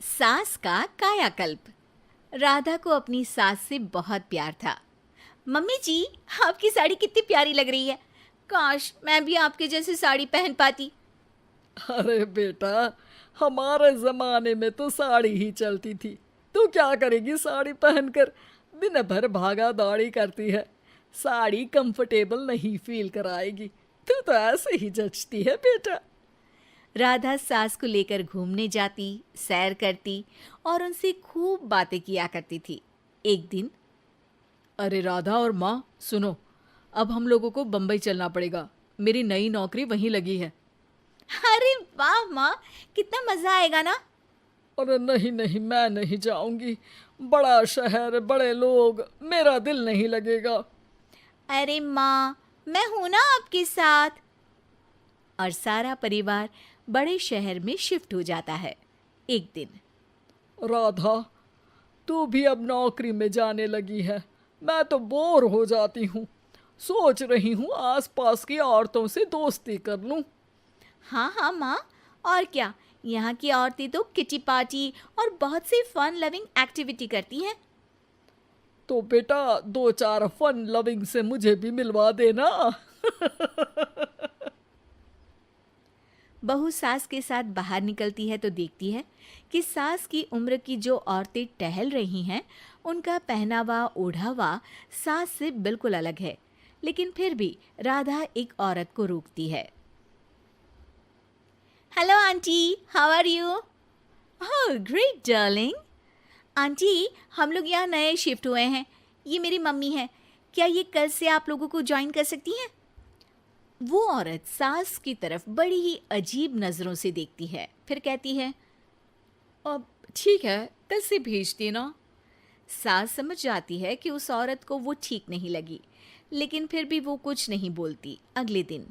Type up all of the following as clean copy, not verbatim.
सास का कायाकल्प। राधा को अपनी सास से बहुत प्यार था। मम्मी जी, आपकी साड़ी कितनी प्यारी लग रही है। काश मैं भी आपके जैसी साड़ी पहन पाती। अरे बेटा, हमारे जमाने में तो साड़ी ही चलती थी। तू क्या करेगी साड़ी पहनकर? दिन भर भागा दौड़ी करती है। साड़ी कंफर्टेबल नहीं फील कराएगी। तू तो ऐसे ही जचती है बेटा। राधा सास को लेकर घूमने जाती, सैर करती और उनसे खूब बातें किया करती थी। एक दिन, अरे राधा और माँ सुनो, अब हम लोगों को बम्बई चलना पड़ेगा। मेरी नई नौकरी वहीं लगी है। अरे वाह माँ, कितना मजा आएगा ना। अरे नहीं नहीं, मैं नहीं जाऊंगी। बड़ा शहर, बड़े लोग, मेरा दिल नहीं लगेगा। अरे माँ, मैं हूं ना आपके साथ। और सारा परिवार बड़े शहर में शिफ्ट हो जाता है। एक दिन, राधा, तू भी अब नौकरी में जाने लगी है। मैं तो बोर हो जाती हूँ। सोच रही हूँ आसपास की औरतों से दोस्ती कर लूँ। हाँ हाँ माँ, और क्या। यहाँ की औरतें तो किटी पार्टी और बहुत सी फन लविंग एक्टिविटी करती हैं। तो बेटा, दो चार फन लविंग से मुझे भी मिलवा देना। बहू सास के साथ बाहर निकलती है तो देखती है कि सास की उम्र की जो औरतें टहल रही हैं, उनका पहनावा ओढ़ावा सास से बिल्कुल अलग है। लेकिन फिर भी राधा एक औरत को रोकती है। Hello aunty, how are you? Oh great darling. Aunty, हम लोग यहाँ नए शिफ्ट हुए हैं। ये मेरी मम्मी है। क्या ये कल से आप लोगों को ज्वाइन कर सकती हैं? वो औरत सास की तरफ बड़ी ही अजीब नज़रों से देखती है, फिर कहती है, अब ठीक है, कल से भेज देना। सास समझ जाती है कि उस औरत को वो ठीक नहीं लगी, लेकिन फिर भी वो कुछ नहीं बोलती। अगले दिन,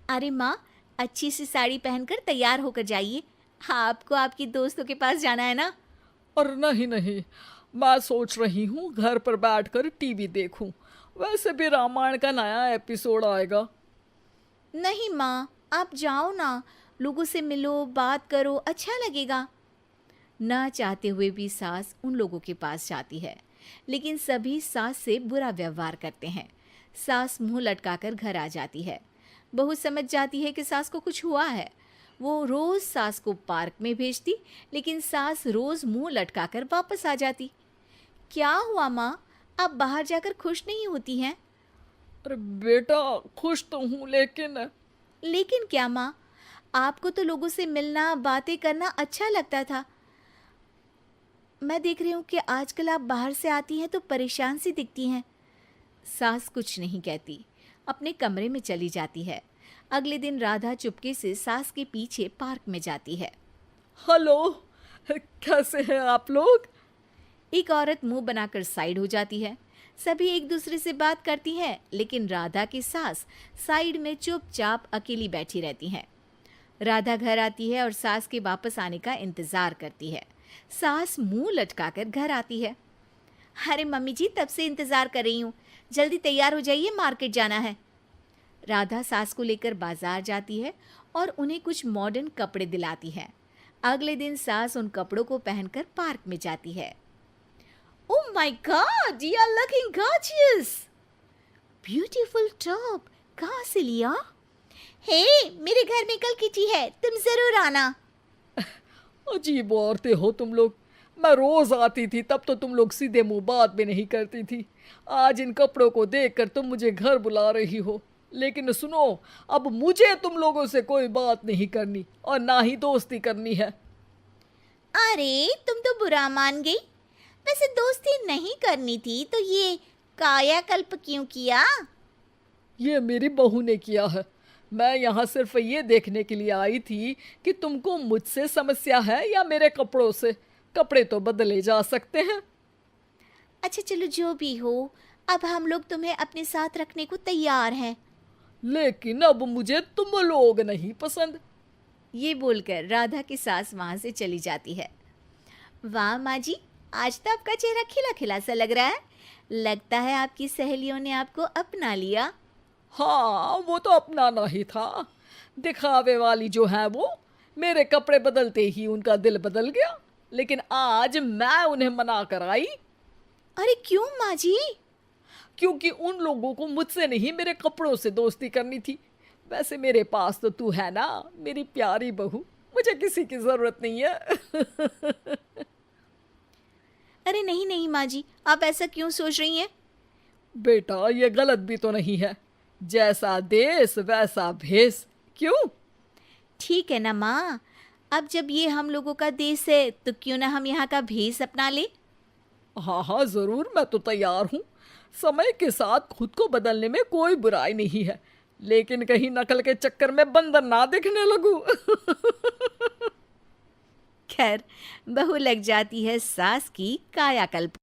अरे माँ, अच्छी सी साड़ी पहनकर तैयार होकर जाइए। आपको आपकी दोस्तों के पास जाना है ना। और नहीं नहीं, मैं सोच रही हूँ घर पर बैठकर टीवी देखूं। वैसे भी रामायण का नया एपिसोड आएगा। नहीं माँ, आप जाओ ना, लोगों से मिलो, बात करो, अच्छा लगेगा। ना चाहते हुए भी सास उन लोगों के पास जाती है, लेकिन सभी सास से बुरा व्यवहार करते हैं। सास मुंह लटकाकर घर आ जाती है। बहू समझ जाती है कि सास को कुछ हुआ है। वो रोज सास को पार्क में भेजती, लेकिन सास रोज मुंह लटकाकर वापस आ जाती। क्या हुआ माँ, आप बाहर जाकर खुश नहीं होती हैं? अरे बेटा, खुश तो हूँ लेकिन लेकिन क्या माँ, आपको तो लोगों से मिलना, बातें करना अच्छा लगता था। मैं देख रही हूँ कि आजकल आप बाहर से आती हैं तो परेशान सी दिखती हैं। सास कुछ नहीं कहती, अपने कमरे में चली जाती है। अगले दिन राधा चुपके से सास के पीछे पार्क में जाती है। हेलो, कैसे हैं आप लोग? एक औरत मुंह बनाकर साइड हो जाती है। सभी एक दूसरे से बात करती हैं, लेकिन राधा की सास साइड में चुपचाप अकेली बैठी रहती हैं। राधा घर आती है और सास के वापस आने का इंतजार करती है। सास मुंह लटकाकर घर आती है। अरे मम्मी जी, तब से इंतजार कर रही हूँ, जल्दी तैयार हो जाइए, मार्केट जाना है। राधा सास को लेकर बाजार जाती है और उन्हें कुछ मॉडर्न कपड़े दिलाती है। अगले दिन सास उन कपड़ों को पहनकर पार्क में जाती है। Oh my god, you are looking gorgeous. Beautiful top, कहाँ से लिया? हे, मेरे घर में कल किटी है, तुम जरूर आना। अजीब औरतें हो तुम लोग। मैं रोज आती थी तब तो तुम लोग सीधे मुंह बात भी नहीं करती थी। आज इन कपड़ों को देखकर तुम मुझे घर बुला रही हो। लेकिन सुनो, अब मुझे तुम लोगों से कोई बात नहीं करनी और ना ही दोस्ती करनी है। अरे तुम तो बुरा मान गई। वैसे दोस्ती नहीं करनी थी तो ये कायाकल्प क्यों किया? ये मेरी बहू ने किया है। मैं यहाँ सिर्फ ये देखने के लिए आई थी कि तुमको मुझसे समस्या है या मेरे कपड़ों से। कपड़े तो बदले जा सकते हैं। अच्छा चलो, जो भी हो, अब हम लोग तुम्हें अपने साथ रखने को तैयार हैं। लेकिन अब मुझे तुम लोग नहीं पसंद। ये बोलकर राधा की सास वहां से चली जाती है। वाह माँ जी, आज तो आपका चेहरा खिला खिला सा लग रहा है। लगता है आपकी सहेलियों ने आपको अपना लिया। हाँ, वो तो अपनाना ही था। दिखावे वाली जो है वो, मेरे कपड़े बदलते ही उनका दिल बदल गया। लेकिन आज मैं उन्हें मना कर आई, अरे क्यों माँ जी? क्योंकि उन लोगों को मुझसे नहीं मेरे कपड़ों से दोस्ती करनी थी। वैसे मेरे पास तो तू है ना, मेरी प्यारी बहू, मुझे किसी की जरूरत नहीं है। अरे नहीं नहीं माँ जी, आप ऐसा क्यों सोच रही हैं? बेटा ये गलत भी तो नहीं है, जैसा देश वैसा भेष। क्यों? ठीक है ना माँ, अब जब ये हम लोगों का देश है तो क्यों ना हम यहाँ का भेष अपना ले। हाँ हाँ जरूर, मैं तो तैयार हूँ। समय के साथ खुद को बदलने में कोई बुराई नहीं है, लेकिन कहीं नकल के चक्कर में बंदर ना दिखने लगूं। खैर, बहू लग जाती है सास की कायाकल्प।